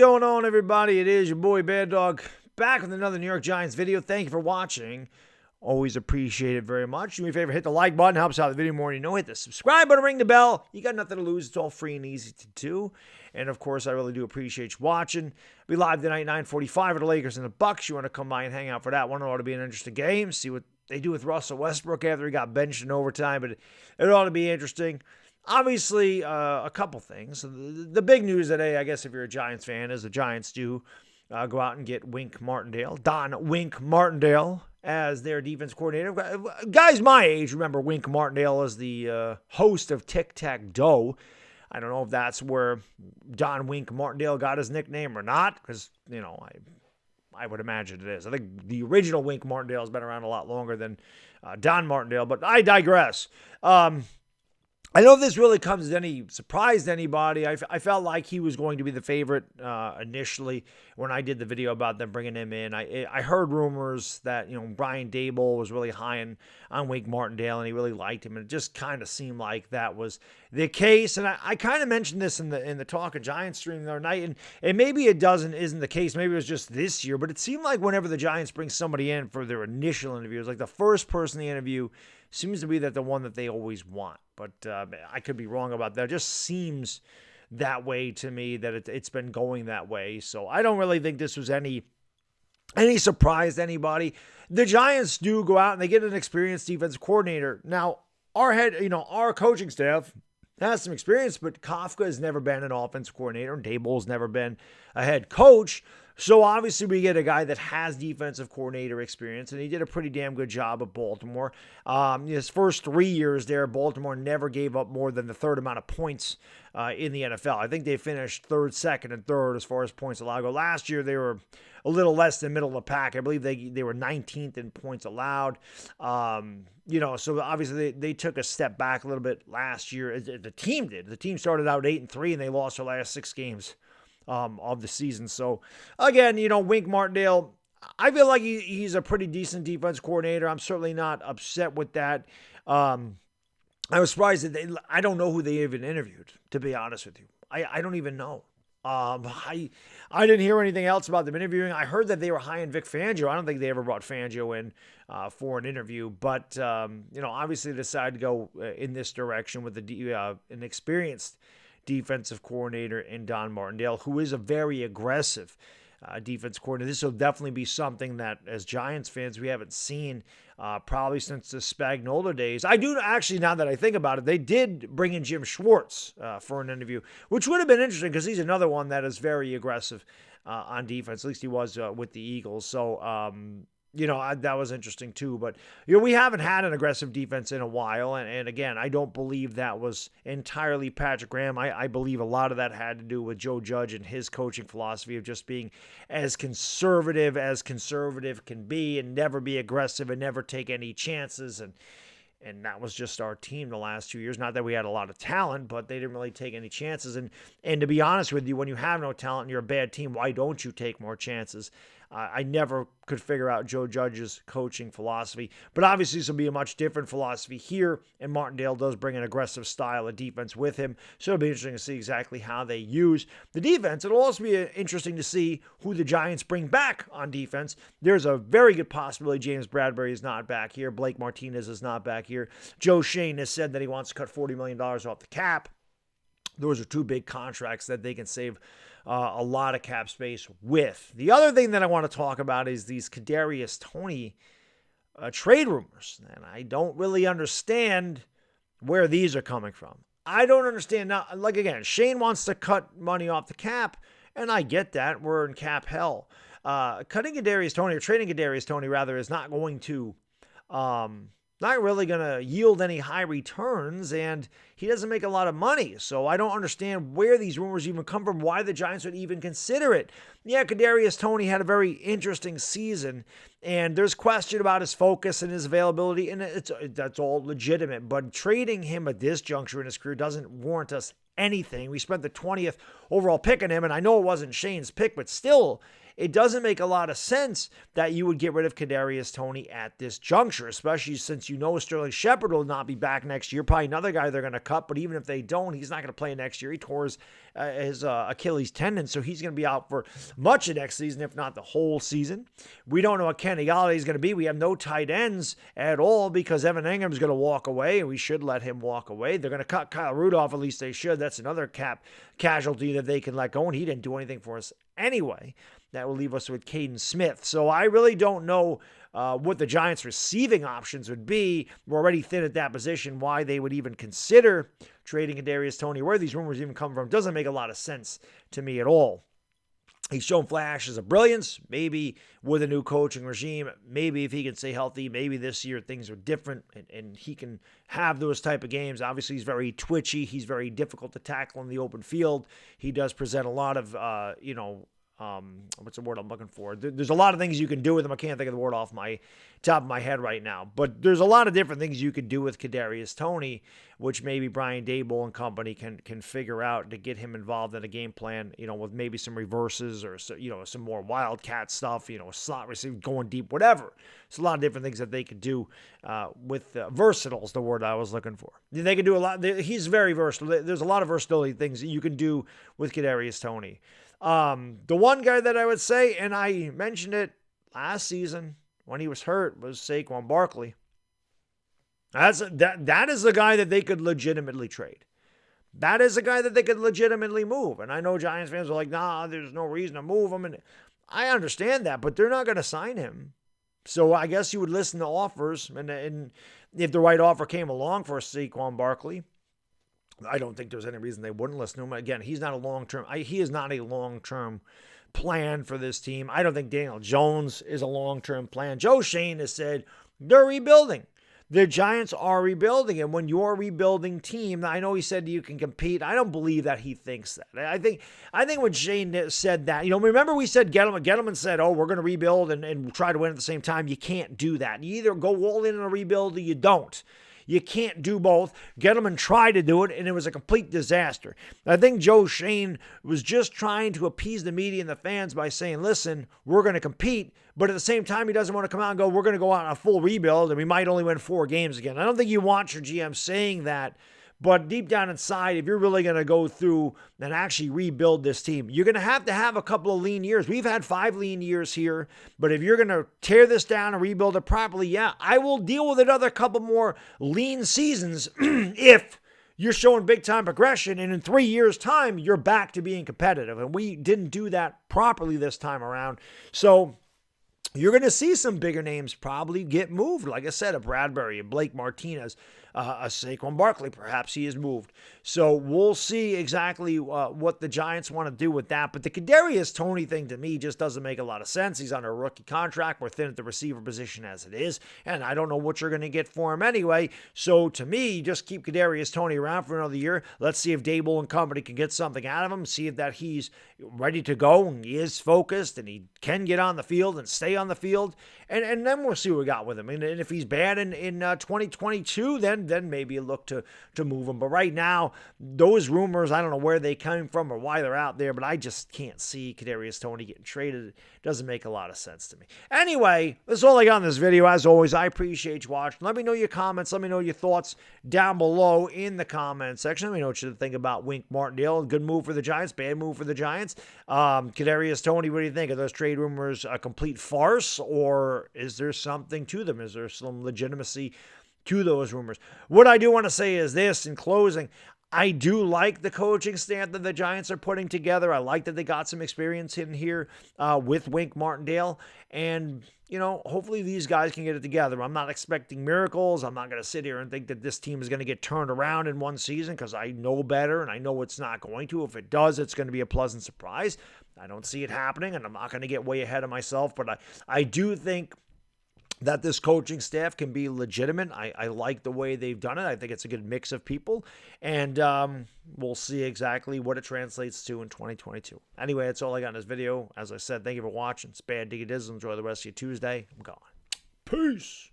going on, everybody? It is your boy Baddog back with another New York Giants video. Thank you for watching. Always appreciate it very much. Do me a favor, hit the like button. Helps out the video more than you know. Hit the subscribe button, ring the bell. You got nothing to lose. It's all free and easy to do. And, of course, I really do appreciate you watching. Be live tonight, 9:45 at the Lakers and the Bucks. You want to come by and hang out for that one. It ought to be an interesting game. See what they do with Russell Westbrook after he got benched in overtime. But it ought to be interesting. Obviously, a couple things. The big news today, I guess, if you're a Giants fan, is the Giants do go out and get Don Wink Martindale, as their defense coordinator. Guys my age remember Wink Martindale as the host of Tic-Tac-Doe. I don't know if that's where Don Wink Martindale got his nickname or not, because, you know, I would imagine it is. I think the original Wink Martindale has been around a lot longer than Don Martindale, but I digress. I don't know if this really comes as any surprise to anybody. I felt like he was going to be the favorite initially when I did the video about them bringing him in. I heard rumors that, you know, Brian Daboll was really high on Wink Martindale and he really liked him. And it just kind of seemed like that was the case. And I kind of mentioned this in the Talk of Giants stream the other night. And maybe it isn't the case. Maybe it was just this year. But it seemed like whenever the Giants bring somebody in for their initial interviews, like the first person they interview seems to be the one that they always want. But I could be wrong about that. It just seems that way to me, that it's been going that way. So I don't really think this was any surprise to anybody. The Giants do go out and they get an experienced defensive coordinator. Now, our coaching staff has some experience, but Kafka has never been an offensive coordinator and Daboll's never been a head coach. So obviously we get a guy that has defensive coordinator experience, and he did a pretty damn good job at Baltimore. His first 3 years there, Baltimore never gave up more than the third amount of points in the NFL. I think they finished third, second, and third as far as points allowed go. Last year they were a little less than middle of the pack. I believe they were 19th in points allowed. So obviously they took a step back a little bit last year. The team did. The team started out 8-3, and they lost their last 6 games of the season. So again, Wink Martindale, I feel like he's a pretty decent defense coordinator. I'm certainly not upset with that. I was surprised that I don't know who they even interviewed, to be honest with you. I don't even know. I didn't hear anything else about them interviewing. I heard that they were high in Vic Fangio. I don't think they ever brought Fangio in for an interview, but obviously they decided to go in this direction with an experienced defensive coordinator in Don Martindale, who is a very aggressive defense coordinator. This will definitely be something that, as Giants fans, we haven't seen probably since the Spagnuolo days. I do actually, now that I think about it, they did bring in Jim Schwartz for an interview, which would have been interesting because he's another one that is very aggressive on defense. At least he was with the Eagles. So, that was interesting too. But, we haven't had an aggressive defense in a while. And again, I don't believe that was entirely Patrick Graham. I believe a lot of that had to do with Joe Judge and his coaching philosophy of just being as conservative can be, and never be aggressive and never take any chances. And that was just our team the last 2 years. Not that we had a lot of talent, but they didn't really take any chances. And to be honest with you, when you have no talent and you're a bad team, why don't you take more chances? I never could figure out Joe Judge's coaching philosophy. But obviously this will be a much different philosophy here, and Martindale does bring an aggressive style of defense with him. So it'll be interesting to see exactly how they use the defense. It'll also be interesting to see who the Giants bring back on defense. There's a very good possibility James Bradbury is not back here. Blake Martinez is not back here. Joe Schoen has said that he wants to cut $40 million off the cap. Those are 2 big contracts that they can save a lot of cap space with. The other thing that I want to talk about is these Kadarius Toney trade rumors. And I don't really understand where these are coming from. I don't understand. Now, like, again, Shane wants to cut money off the cap, and I get that. We're in cap hell. Cutting Kadarius Toney, or trading Kadarius Toney, rather, is not going to... not really going to yield any high returns, and he doesn't make a lot of money. So I don't understand where these rumors even come from, why the Giants would even consider it. Yeah, Kadarius Toney had a very interesting season, and there's question about his focus and his availability, and that's all legitimate. But trading him at this juncture in his career doesn't warrant us anything. We spent the 20th overall pick on him, and I know it wasn't Shane's pick, but still, it doesn't make a lot of sense that you would get rid of Kadarius Toney at this juncture, especially since you know Sterling Shepard will not be back next year. Probably another guy they're going to cut, but even if they don't, he's not going to play next year. He tore his Achilles tendon, so he's going to be out for much of next season, if not the whole season. We don't know what Kenny Golladay is going to be. We have no tight ends at all because Evan Ingram's going to walk away, and we should let him walk away. They're going to cut Kyle Rudolph, at least they should. That's another cap casualty that they can let go, and he didn't do anything for us anyway. That will leave us with Caden Smith. So I really don't know what the Giants' receiving options would be. We're already thin at that position. Why they would even consider trading Kadarius Toney, where these rumors even come from, doesn't make a lot of sense to me at all. He's shown flashes of brilliance. Maybe with a new coaching regime, maybe if he can stay healthy, maybe this year things are different and he can have those type of games. Obviously, he's very twitchy. He's very difficult to tackle in the open field. He does present a lot of, what's the word I'm looking for? There's a lot of things you can do with him. I can't think of the word off my top of my head right now. But there's a lot of different things you could do with Kadarius Toney, which maybe Brian Daboll and company can figure out to get him involved in a game plan, with maybe some reverses or, some more wildcat stuff, slot receiver, going deep, whatever. It's a lot of different things that they could do with versatile is the word I was looking for. They can do a lot. He's very versatile. There's a lot of versatility things that you can do with Kadarius Toney. The one guy that I would say, and I mentioned it last season when he was hurt, was Saquon Barkley. That is the guy that they could legitimately trade. That is a guy that they could legitimately move. And I know Giants fans are like, nah, there's no reason to move him. And I understand that, but they're not going to sign him. So I guess you would listen to offers. And if the right offer came along for Saquon Barkley, I don't think there's any reason they wouldn't listen to him. Again, he is not a long-term plan for this team. I don't think Daniel Jones is a long-term plan. Joe Shane has said they're rebuilding. The Giants are rebuilding, and when you're a rebuilding team, I know he said you can compete. I don't believe that he thinks that. I think when Shane said that, remember we said Gettleman said, oh, we're going to rebuild and try to win at the same time. You can't do that. You either go all in on a rebuild or you don't. You can't do both. Gettleman tried to do it, and it was a complete disaster. I think Joe Shane was just trying to appease the media and the fans by saying, listen, we're going to compete, but at the same time, he doesn't want to come out and go, we're going to go out on a full rebuild, and we might only win 4 games again. I don't think you want your GM saying that, but deep down inside, if you're really going to go through and actually rebuild this team, you're going to have a couple of lean years. We've had 5 lean years here, but if you're going to tear this down and rebuild it properly, yeah, I will deal with another couple more lean seasons if you're showing big-time progression, and in 3 years' time, you're back to being competitive. And we didn't do that properly this time around. So you're going to see some bigger names probably get moved. Like I said, a Bradbury, a Blake Martinez, a Saquon Barkley, perhaps he is moved. So we'll see exactly what the Giants want to do with that. But the Kadarius Toney thing to me just doesn't make a lot of sense. He's on a rookie contract. We're thin at the receiver position as it is. And I don't know what you're going to get for him anyway. So to me, just keep Kadarius Toney around for another year. Let's see if Daboll and company can get something out of him. See if that he's ready to go and he is focused and he can get on the field and stay on the field. And then we'll see what we got with him. And if he's bad in 2022, then maybe you look to move him. But right now, those rumors, I don't know where they came from or why they're out there, but I just can't see Kadarius Toney getting traded. It doesn't make a lot of sense to me. Anyway, that's all I got in this video. As always, I appreciate you watching. Let me know your comments. Let me know your thoughts down below in the comment section. Let me know what you think about Wink Martindale. Good move for the Giants, bad move for the Giants. Kadarius Toney, what do you think? Are those trade rumors a complete farce, or is there something to them? Is there some legitimacy to those rumors? What I do want to say is this in closing. I do like the coaching staff that the Giants are putting together. I like that they got some experience in here with Wink Martindale. And, hopefully these guys can get it together. I'm not expecting miracles. I'm not going to sit here and think that this team is going to get turned around in one season because I know better and I know it's not going to. If it does, it's going to be a pleasant surprise. I don't see it happening, and I'm not going to get way ahead of myself. But I do think that this coaching staff can be legitimate. I like the way they've done it. I think it's a good mix of people. And we'll see exactly what it translates to in 2022. Anyway, that's all I got in this video. As I said, thank you for watching. It's Bad Diggy Dizzle. Enjoy the rest of your Tuesday. I'm gone. Peace.